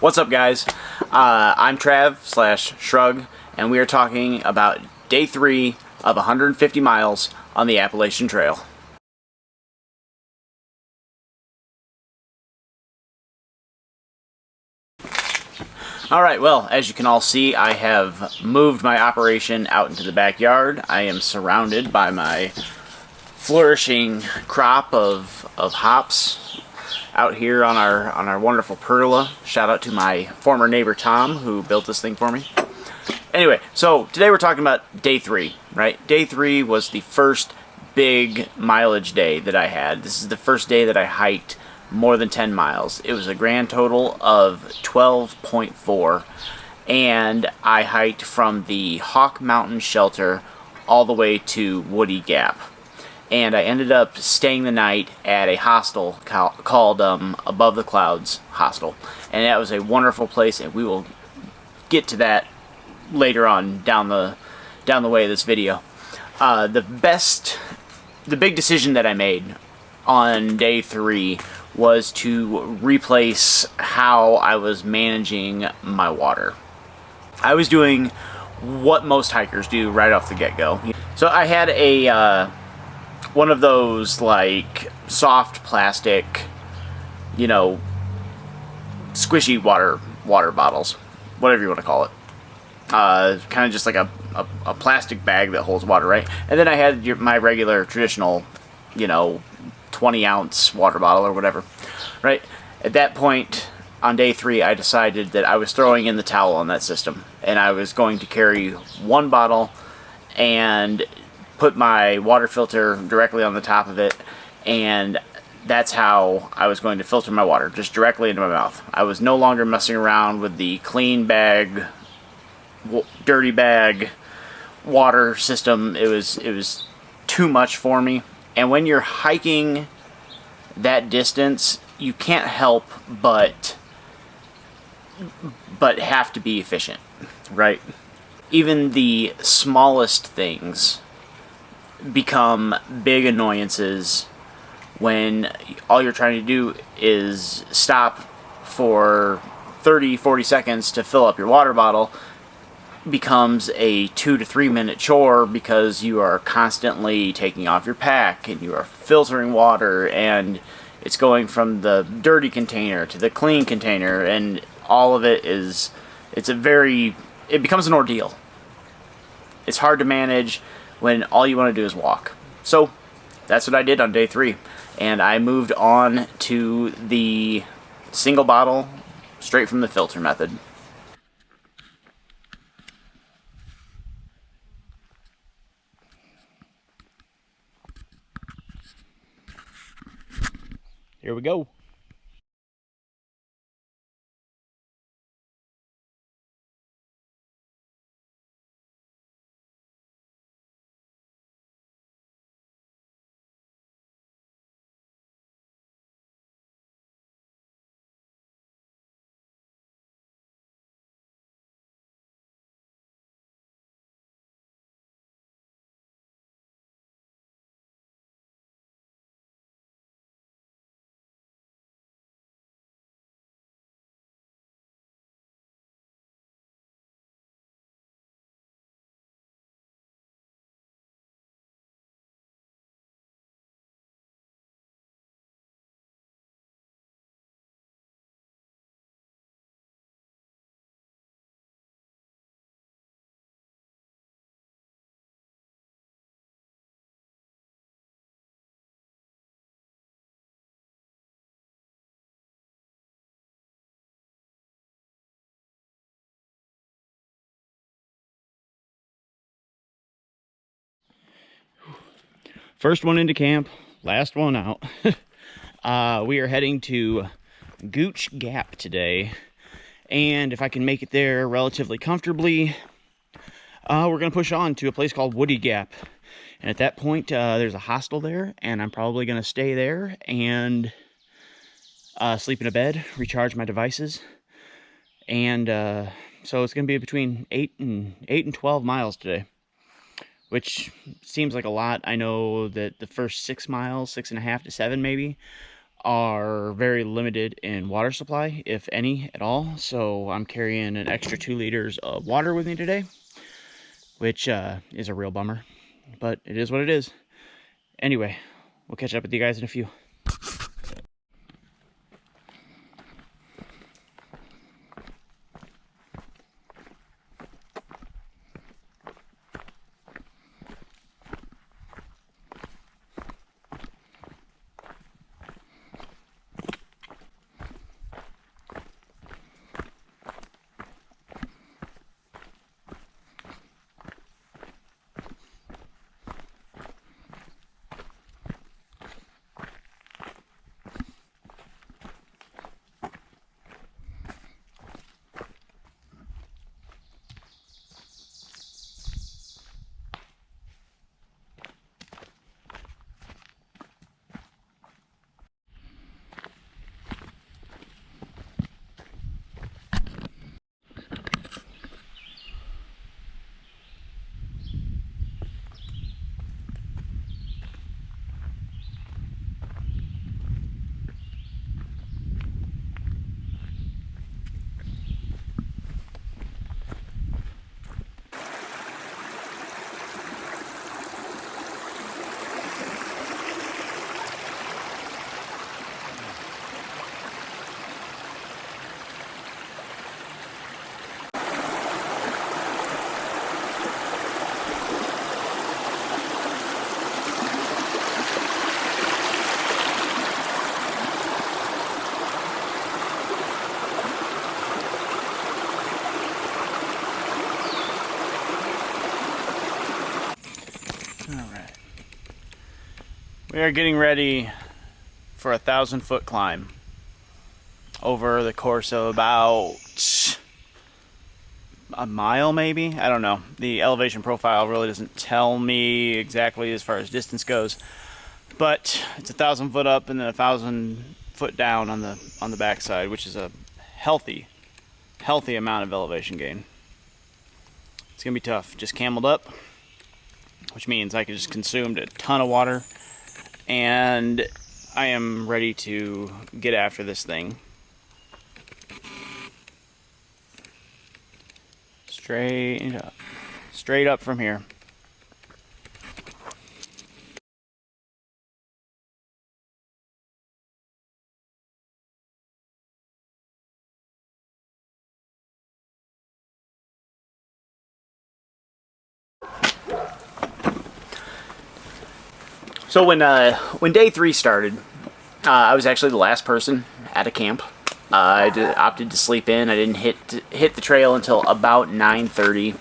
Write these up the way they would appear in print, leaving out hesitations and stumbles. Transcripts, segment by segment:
What's up, guys? I'm Trav/Shrug, and we are talking about day 3 of 150 miles on the Appalachian Trail. Alright, well, as you can all see, I have moved my operation out into the backyard. I am surrounded by my flourishing crop of hops out here on our wonderful pergola. Shout out to my former neighbor Tom, who built this thing for me. Anyway, so today we're talking about day 3, right? Day 3 was the first big mileage day that I had. This is the first day that I hiked more than 10 miles. It was a grand total of 12.4, and I hiked from the Hawk Mountain Shelter all the way to Woody Gap. And I ended up staying the night at a hostel called Above the Clouds Hostel. And that was a wonderful place, and we will get to that later on down the way of this video. The big decision that I made on day 3 was to replace how I was managing my water. I was doing what most hikers do right off the get-go. So I had a one of those like soft plastic, you know, squishy water bottles, whatever you want to call it. Kind of just like a plastic bag that holds water, right? And then I had my regular traditional, you know, 20-ounce water bottle or whatever, right? At that point on day 3, I decided that I was throwing in the towel on that system, and I was going to carry one bottle and put my water filter directly on the top of it, and that's how I was going to filter my water, just directly into my mouth. I was no longer messing around with the clean bag, dirty bag water system. It was too much for me. And when you're hiking that distance, you can't help but have to be efficient, right? Even the smallest things become big annoyances when all you're trying to do is stop for 30-40 seconds to fill up your water bottle. Becomes a 2 to 3 minute chore because you are constantly taking off your pack and you are filtering water, and it's going from the dirty container to the clean container, and all of it it becomes an ordeal. It's hard to manage when all you want to do is walk. So that's what I did on day 3, and I moved on to the single bottle straight from the filter method. Here we go. First one into camp, last one out. We are heading to Gooch Gap today, and if I can make it there relatively comfortably, we're going to push on to a place called Woody Gap. And at that point, there's a hostel there, and I'm probably going to stay there and sleep in a bed, recharge my devices, and so it's going to be between 8 and 12 miles today, which seems like a lot. I know that the first 6 miles, 6.5 to 7 maybe, are very limited in water supply, if any at all. So I'm carrying an extra 2 liters of water with me today, which is a real bummer, but it is what it is. Anyway, we'll catch up with you guys in a few. Alright. We are getting ready for a 1,000-foot climb over the course of about a mile, maybe? I don't know. The elevation profile really doesn't tell me exactly as far as distance goes, but it's 1,000 foot up and then 1,000 foot down on the backside, which is a healthy amount of elevation gain. It's gonna be tough. Just cameled up, which means I just consumed a ton of water, and I am ready to get after this thing. Straight up from here. So when day 3 started, I was actually the last person at a camp. I opted to sleep in. I didn't hit the trail until about 9:30,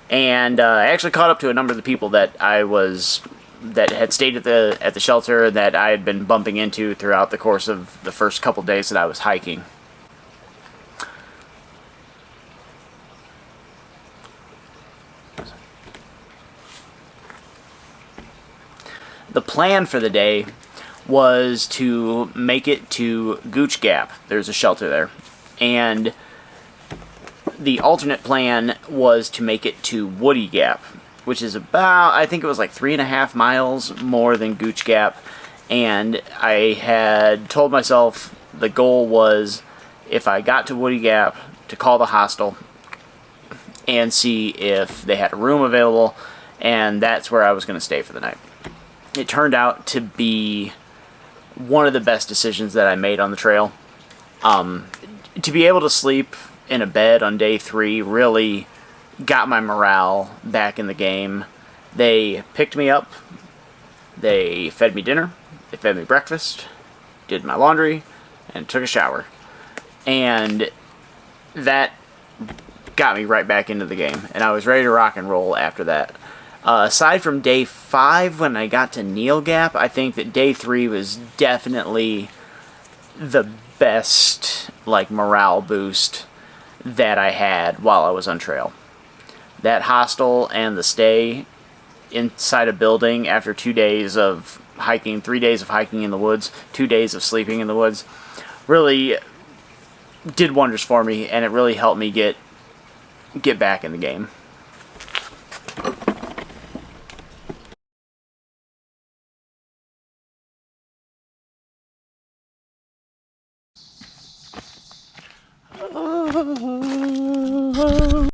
and I actually caught up to a number of the people that had stayed at the shelter that I had been bumping into throughout the course of the first couple days that I was hiking. The plan for the day was to make it to Gooch Gap. There's a shelter there. And the alternate plan was to make it to Woody Gap, which is about, I think it was like 3.5 miles more than Gooch Gap. And I had told myself the goal was, if I got to Woody Gap, to call the hostel and see if they had a room available, and that's where I was going to stay for the night. It turned out to be one of the best decisions that I made on the trail. To be able to sleep in a bed on day 3 really got my morale back in the game. They picked me up, they fed me dinner, they fed me breakfast, did my laundry, and took a shower. And that got me right back into the game, and I was ready to rock and roll after that. Aside from day 5, when I got to Neil Gap, I think that day 3 was definitely the best, like, morale boost that I had while I was on trail. That hostel and the stay inside a building after 2 days of hiking, 3 days of hiking in the woods, 2 days of sleeping in the woods, really did wonders for me, and it really helped me get back in the game.